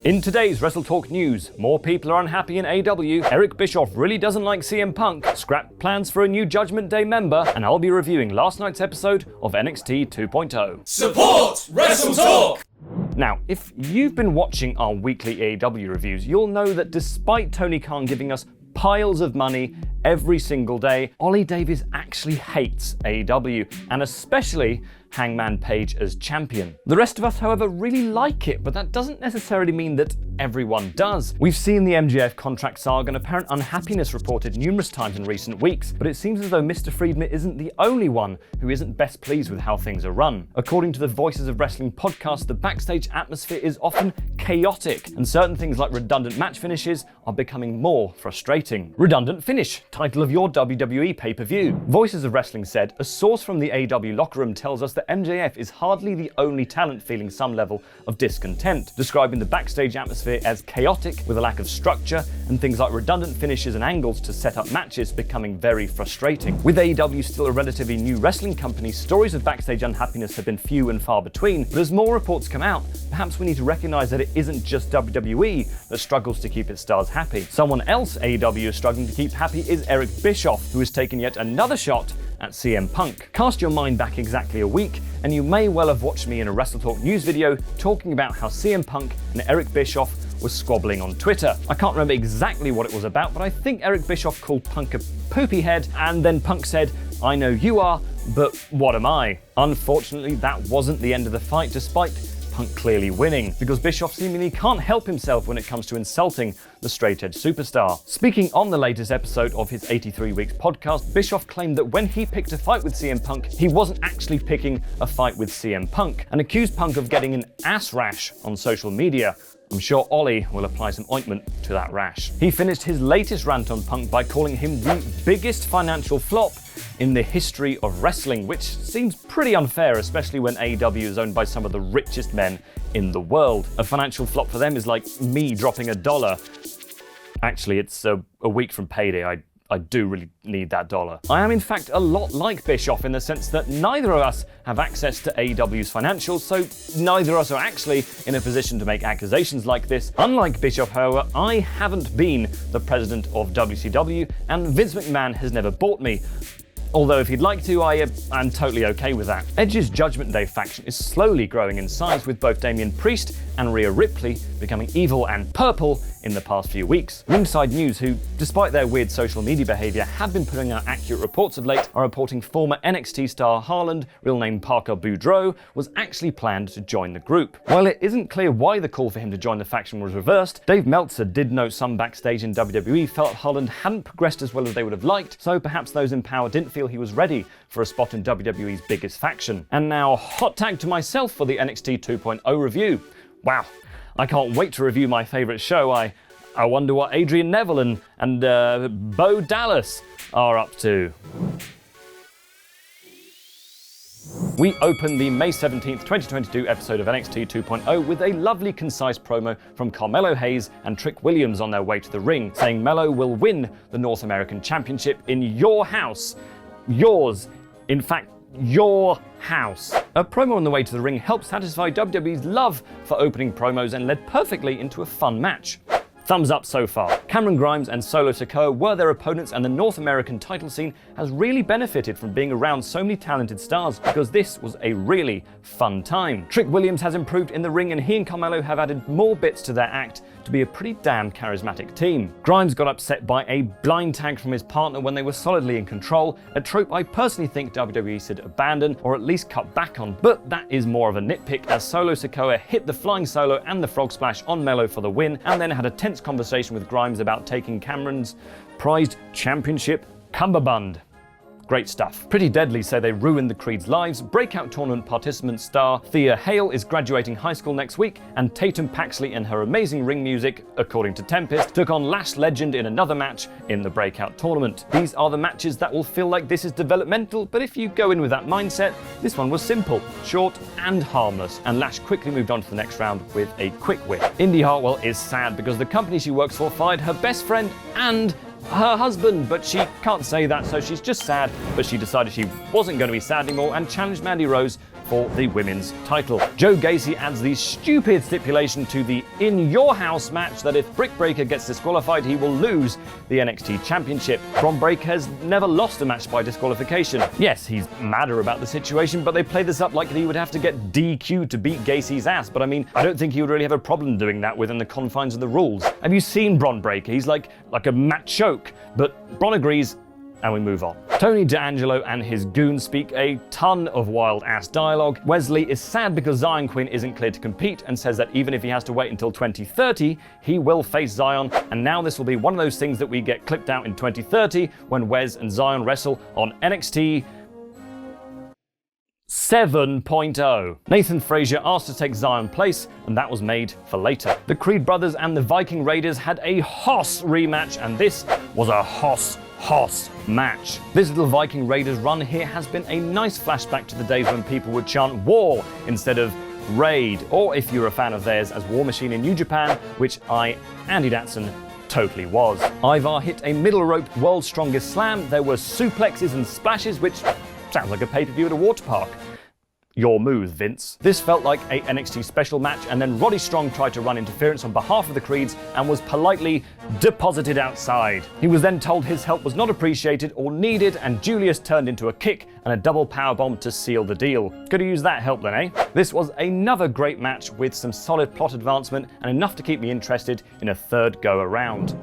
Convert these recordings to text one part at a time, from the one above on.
In today's WrestleTalk news, more people are unhappy in AEW, Eric Bischoff really doesn't like CM Punk, scrap plans for a new Judgement Day member, and I'll be reviewing last night's episode of NXT 2.0. Support WrestleTalk! Now, if you've been watching our weekly AEW reviews, you'll know that despite Tony Khan giving us piles of money every single day, Ollie Davies actually hates AEW, and especially Hangman Page as champion. The rest of us, however, really like it, but that doesn't necessarily mean that everyone does. We've seen the MJF contract saga and apparent unhappiness reported numerous times in recent weeks, but it seems as though Mr. Friedman isn't the only one who isn't best pleased with how things are run. According to the Voices of Wrestling podcast, the backstage atmosphere is often chaotic, and certain things like redundant match finishes are becoming more frustrating. Redundant finish, title of your WWE pay-per-view. Voices of Wrestling said, a source from the AEW locker room tells us that MJF is hardly the only talent feeling some level of discontent, describing the backstage atmosphere as chaotic with a lack of structure and things like redundant finishes and angles to set up matches becoming very frustrating. With AEW still a relatively new wrestling company, stories of backstage unhappiness have been few and far between, but as more reports come out, perhaps we need to recognize that it isn't just WWE that struggles to keep its stars happy. Someone else AEW is struggling to keep happy is Eric Bischoff, who has taken yet another shot at CM Punk. Cast your mind back exactly a week, and you may well have watched me in a WrestleTalk news video talking about how CM Punk and Eric Bischoff was squabbling on Twitter. I can't remember exactly what it was about, but I think Eric Bischoff called Punk a poopy head, and then Punk said, "I know you are, but what am I?" Unfortunately, that wasn't the end of the fight, despite Punk clearly winning, because Bischoff seemingly can't help himself when it comes to insulting the straight-edge superstar. Speaking on the latest episode of his 83 Weeks podcast, Bischoff claimed that when he picked a fight with CM Punk, he wasn't actually picking a fight with CM Punk, and accused Punk of getting an ass rash on social media. I'm sure Ollie will apply some ointment to that rash. He finished his latest rant on Punk by calling him the biggest financial flop in the history of wrestling, which seems pretty unfair, especially when AEW is owned by some of the richest men in the world. A financial flop for them is like me dropping $1. Actually, it's a week from payday. I do really need that dollar. I am in fact a lot like Bischoff in the sense that neither of us have access to AEW's financials, so neither of us are actually in a position to make accusations like this. Unlike Bischoff, however, I haven't been the president of WCW, and Vince McMahon has never bought me. Although if he'd like to, I'm totally okay with that. Edge's Judgement Day faction is slowly growing in size, with both Damian Priest and Rhea Ripley becoming evil and purple in the past few weeks. Ringside News, who, despite their weird social media behaviour, have been putting out accurate reports of late, are reporting former NXT star Haaland, real name Parker Boudreaux, was actually planned to join the group. While it isn't clear why the call for him to join the faction was reversed, Dave Meltzer did note some backstage in WWE felt Haaland hadn't progressed as well as they would have liked, so perhaps those in power didn't feel he was ready for a spot in WWE's biggest faction. And now, hot tag to myself for the NXT 2.0 review. Wow, I can't wait to review my favourite show. I wonder what Adrian Neville and Bo Dallas are up to. We open the May 17th, 2022 episode of NXT 2.0 with a lovely concise promo from Carmelo Hayes and Trick Williams on their way to the ring, saying Melo will win the North American Championship in your house. Yours. In fact, your house. A promo on the way to the ring helped satisfy WWE's love for opening promos and led perfectly into a fun match. Thumbs up so far. Cameron Grimes and Solo Sikoa were their opponents, and the North American title scene has really benefited from being around so many talented stars, because this was a really fun time. Trick Williams has improved in the ring, and he and Carmelo have added more bits to their act to be a pretty damn charismatic team. Grimes got upset by a blind tag from his partner when they were solidly in control, a trope I personally think WWE should abandon or at least cut back on, but that is more of a nitpick, as Solo Sikoa hit the flying solo and the frog splash on Melo for the win, and then had a tense conversation with Grimes about taking Cameron's prized championship cummerbund. Great stuff. Pretty Deadly say they ruined the Creed's lives. Breakout tournament participant star Thea Hale is graduating high school next week, and Tatum Paxley and her amazing ring music, according to Tempest, took on Lash Legend in another match in the Breakout tournament. These are the matches that will feel like this is developmental, but if you go in with that mindset, this one was simple, short and harmless, and Lash quickly moved on to the next round with a quick win. Indy Hartwell is sad because the company she works for fired her best friend and her husband, but she can't say that, so she's just sad, but she decided she wasn't going to be sad anymore and challenged Mandy Rose for the women's title. Joe Gacy adds the stupid stipulation to the In Your House match that if Britt Baker gets disqualified, he will lose the NXT Championship. Bron Breakker has never lost a match by disqualification. Yes, he's madder about the situation, but they play this up like he would have to get DQ'd to beat Gacy's ass. But I mean, I don't think he would really have a problem doing that within the confines of the rules. Have you seen Bron Breakker? He's like a Matt Choke, but Bron agrees, and we move on. Tony D'Angelo and his goons speak a ton of wild-ass dialogue. Wesley is sad because Zion Quinn isn't cleared to compete and says that even if he has to wait until 2030, he will face Zion, and now this will be one of those things that we get clipped out in 2030 when Wes and Zion wrestle on NXT 7.0. Nathan Frazier asked to take Zion's place, and that was made for later. The Creed brothers and the Viking Raiders had a Hoss rematch, and this was a Hoss match. This little Viking Raiders run here has been a nice flashback to the days when people would chant war instead of raid, or if you're a fan of theirs as War Machine in New Japan, which I, Andy Datson, totally was. Ivar hit a middle rope world's strongest slam. There were suplexes and splashes, which sounds like a pay-per-view at a water park. Your move, Vince. This felt like a NXT special match, and then Roddy Strong tried to run interference on behalf of the Creeds and was politely deposited outside. He was then told his help was not appreciated or needed, and Julius turned into a kick and a double powerbomb to seal the deal. Could have used that help then, eh? This was another great match with some solid plot advancement and enough to keep me interested in a third go around.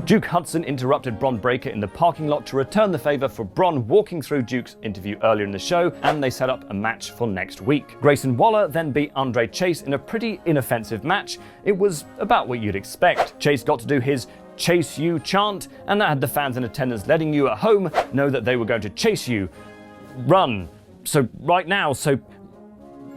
Duke Hudson interrupted Bron Breakker in the parking lot to return the favor for Bron walking through Duke's interview earlier in the show, and they set up a match for next week. Grayson Waller then beat Andre Chase in a pretty inoffensive match. It was about what you'd expect. Chase got to do his "Chase You" chant, and that had the fans in attendance letting you at home know that they were going to chase you. Run. So right now,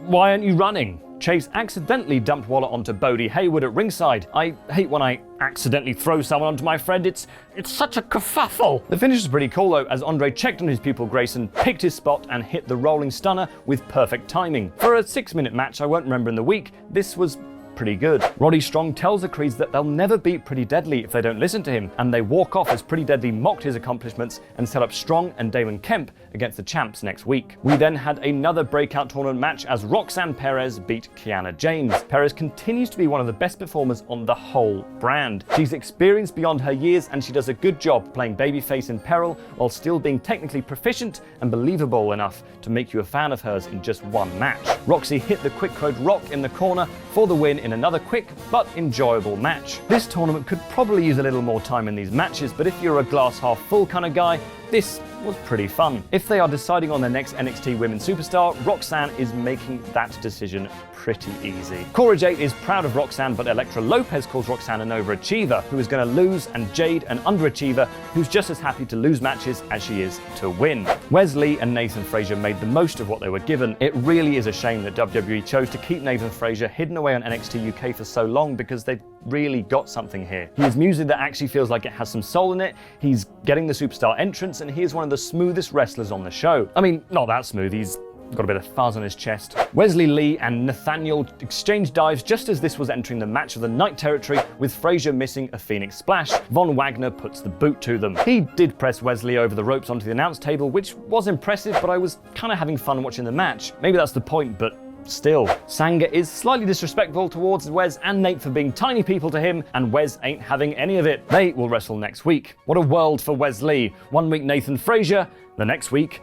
why aren't you running? Chase accidentally dumped Waller onto Bodie Hayward at ringside. I hate when I accidentally throw someone onto my friend. It's such a kerfuffle. The finish was pretty cool though, as Andre checked on his pupil Grayson, picked his spot, and hit the rolling stunner with perfect timing. For a 6-minute match I won't remember in the week, this was pretty good. Roddy Strong tells the Creeds that they'll never beat Pretty Deadly if they don't listen to him, and they walk off as Pretty Deadly mocked his accomplishments and set up Strong and Damon Kemp against the champs next week. We then had another breakout tournament match as Roxanne Perez beat Kiana James. Perez continues to be one of the best performers on the whole brand. She's experienced beyond her years, and she does a good job playing babyface in peril while still being technically proficient and believable enough to make you a fan of hers in just one match. Roxy hit the quick code rock in the corner for the win in another quick but enjoyable match. This tournament could probably use a little more time in these matches, but if you're a glass half full kind of guy, this was pretty fun. If they are deciding on their next NXT Women's Superstar, Roxanne is making that decision pretty easy. Cora Jade is proud of Roxanne, but Elektra Lopez calls Roxanne an overachiever who is going to lose, and Jade an underachiever who's just as happy to lose matches as she is to win. Wesley and Nathan Frazier made the most of what they were given. It really is a shame that WWE chose to keep Nathan Frazier hidden away on NXT UK for so long, because they've really got something here. He has music that actually feels like it has some soul in it, he's getting the superstar entrance, and he is one of the smoothest wrestlers on the show. I mean, not that smooth, he's got a bit of fuzz on his chest. Wesley Lee and Nathaniel exchanged dives just as this was entering the match of the night territory, with Frazier missing a Phoenix Splash. Von Wagner puts the boot to them. He did press Wesley over the ropes onto the announce table, which was impressive, but I was kind of having fun watching the match. Maybe that's the point, but still. Sanga is slightly disrespectful towards Wes and Nate for being tiny people to him, and Wes ain't having any of it. They will wrestle next week. What a world for Wes Lee. One week Nathan Frazier, the next week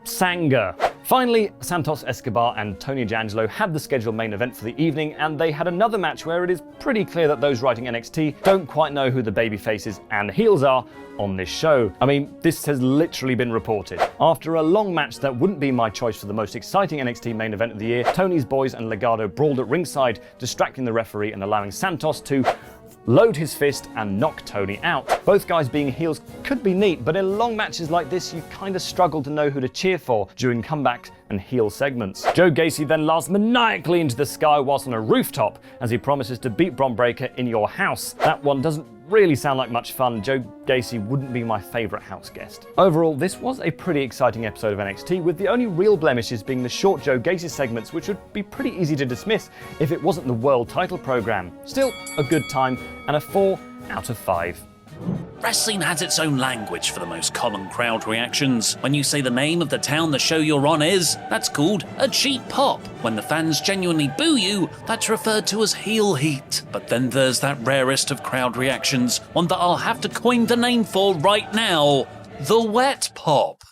Sanga. Finally, Santos Escobar and Tony D'Angelo had the scheduled main event for the evening, and they had another match where it is pretty clear that those writing NXT don't quite know who the baby faces and heels are on this show. I mean, this has literally been reported. After a long match that wouldn't be my choice for the most exciting NXT main event of the year, Tony's boys and Legado brawled at ringside, distracting the referee and allowing Santos to load his fist and knock Tony out. Both guys being heels could be neat, but in long matches like this, you kind of struggle to know who to cheer for during comebacks and heel segments. Joe Gacy then laughs maniacally into the sky whilst on a rooftop as he promises to beat Bron Breakker in your house. That one doesn't really sound like much fun. Joe Gacy wouldn't be my favourite house guest. Overall, this was a pretty exciting episode of NXT, with the only real blemishes being the short Joe Gacy segments, which would be pretty easy to dismiss if it wasn't the world title program. Still, a good time, and a 4 out of 5. Wrestling has its own language for the most common crowd reactions. When you say the name of the town the show you're on is, that's called a cheap pop. When the fans genuinely boo you, that's referred to as heel heat. But then there's that rarest of crowd reactions, one that I'll have to coin the name for right now, the wet pop.